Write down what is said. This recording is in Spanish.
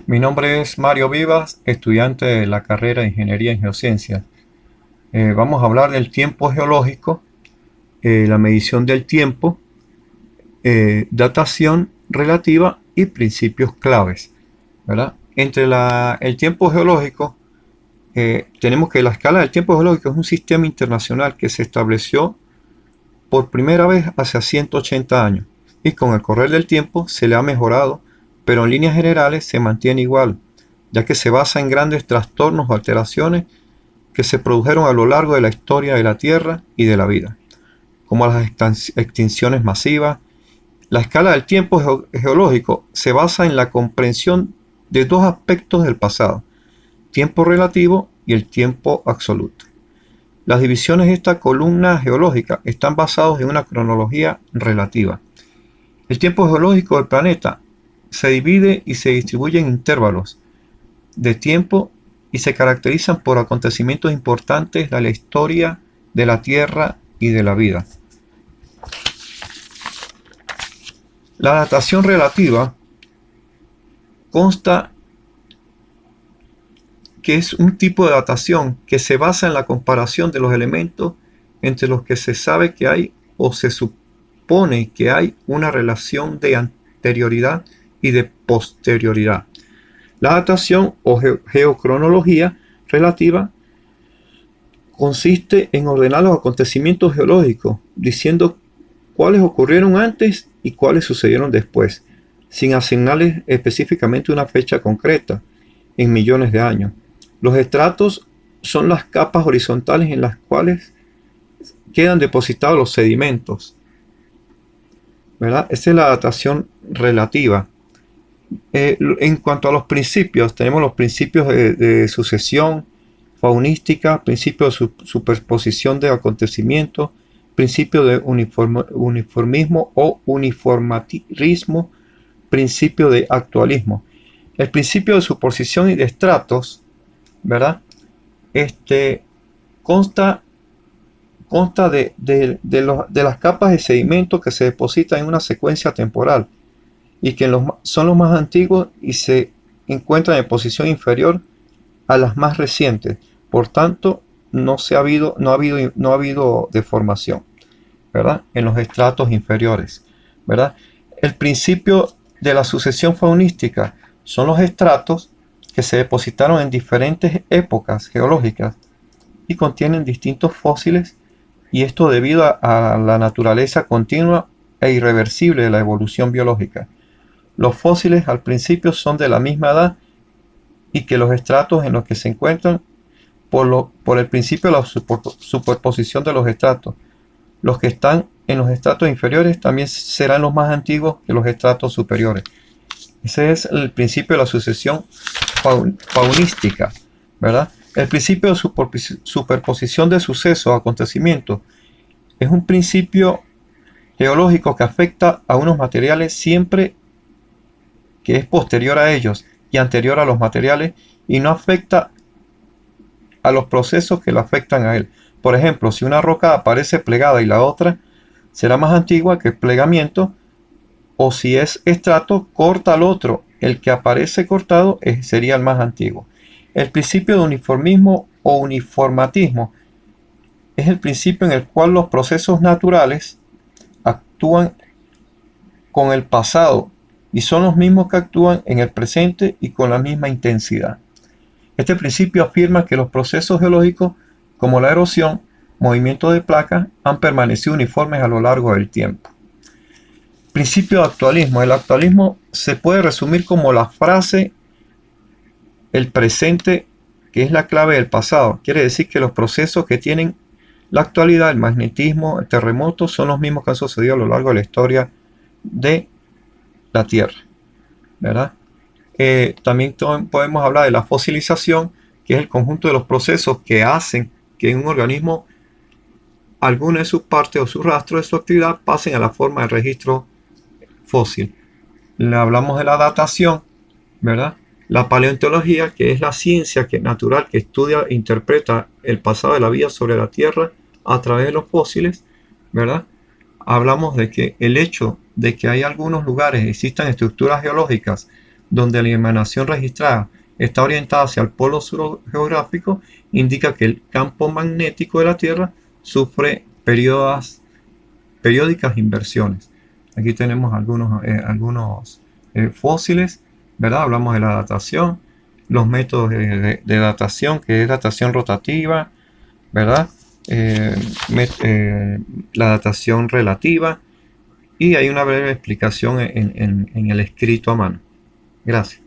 Mi nombre es Mario Vivas, estudiante de la carrera de Ingeniería en Geociencias. Vamos a hablar del tiempo geológico, la medición del tiempo, datación relativa y principios claves, ¿verdad? El tiempo geológico, tenemos que la escala del tiempo geológico es un sistema internacional que se estableció por primera vez hace 180 años y con el correr del tiempo se le ha mejorado, pero en líneas generales se mantiene igual, ya que se basa en grandes trastornos o alteraciones que se produjeron a lo largo de la historia de la Tierra y de la vida, como las extinciones masivas. La escala del tiempo geológico se basa en la comprensión de dos aspectos del pasado: tiempo relativo y el tiempo absoluto. Las divisiones de esta columna geológica están basadas en una cronología relativa. El tiempo geológico del planeta se divide y se distribuye en intervalos de tiempo y se caracterizan por acontecimientos importantes de la historia de la Tierra y de la vida. La datación relativa consta que es un tipo de datación que se basa en la comparación de los elementos entre los que se sabe que hay o se supone que hay una relación de anterioridad y de posterioridad. La datación o geocronología relativa consiste en ordenar los acontecimientos geológicos, diciendo cuáles ocurrieron antes y cuáles sucedieron después, sin asignarles específicamente una fecha concreta, en millones de años. Los estratos son las capas horizontales en las cuales quedan depositados los sedimentos, ¿verdad? Esa es la datación relativa. En cuanto a los principios, tenemos los principios de sucesión faunística, principio de superposición de acontecimientos, principio de uniformismo o uniformarismo, principio de actualismo. El principio de superposición y de estratos, ¿verdad? Consta de las capas de sedimento que se depositan en una secuencia temporal y que son los más antiguos y se encuentran en posición inferior a las más recientes. Por tanto, no ha habido deformación, ¿verdad? En los estratos inferiores, ¿verdad? El principio de la sucesión faunística son los estratos que se depositaron en diferentes épocas geológicas y contienen distintos fósiles, y esto debido a la naturaleza continua e irreversible de la evolución biológica. Los fósiles al principio son de la misma edad y que los estratos en los que se encuentran por el principio de la superposición de los estratos. Los que están en los estratos inferiores también serán los más antiguos que los estratos superiores. Ese es el principio de la sucesión faunística, ¿verdad? El principio de superposición de sucesos o acontecimientos es un principio geológico que afecta a unos materiales siempre que es posterior a ellos y anterior a los materiales, y no afecta a los procesos que lo afectan a él. Por ejemplo, si una roca aparece plegada y la otra será más antigua que el plegamiento, o si es estrato, corta al otro. El que aparece cortado sería el más antiguo. El principio de uniformismo o uniformatismo es el principio en el cual los procesos naturales actúan con el pasado y son los mismos que actúan en el presente y con la misma intensidad. Este principio afirma que los procesos geológicos, como la erosión, movimiento de placas, han permanecido uniformes a lo largo del tiempo. Principio de actualismo. El actualismo se puede resumir como la frase el presente, que es la clave del pasado. Quiere decir que los procesos que tienen la actualidad, el magnetismo, el terremoto, son los mismos que han sucedido a lo largo de la historia de la Tierra, ¿verdad? También podemos hablar de la fosilización, que es el conjunto de los procesos que hacen que en un organismo alguna de sus partes o sus rastros de su actividad pasen a la forma de registro fósil. Le hablamos de la datación, ¿verdad? La paleontología, que es la ciencia natural que estudia e interpreta el pasado de la vida sobre la Tierra a través de los fósiles, ¿verdad? Hablamos de que el hecho de que hay algunos lugares existan estructuras geológicas donde la emanación registrada está orientada hacia el polo sur geográfico, indica que el campo magnético de la Tierra sufre periódicas inversiones. Aquí tenemos algunos fósiles, ¿verdad? Hablamos de la datación, los métodos de datación, que es datación rotativa, ¿verdad? Eh, la datación relativa, y hay una breve explicación en el escrito a mano. Gracias.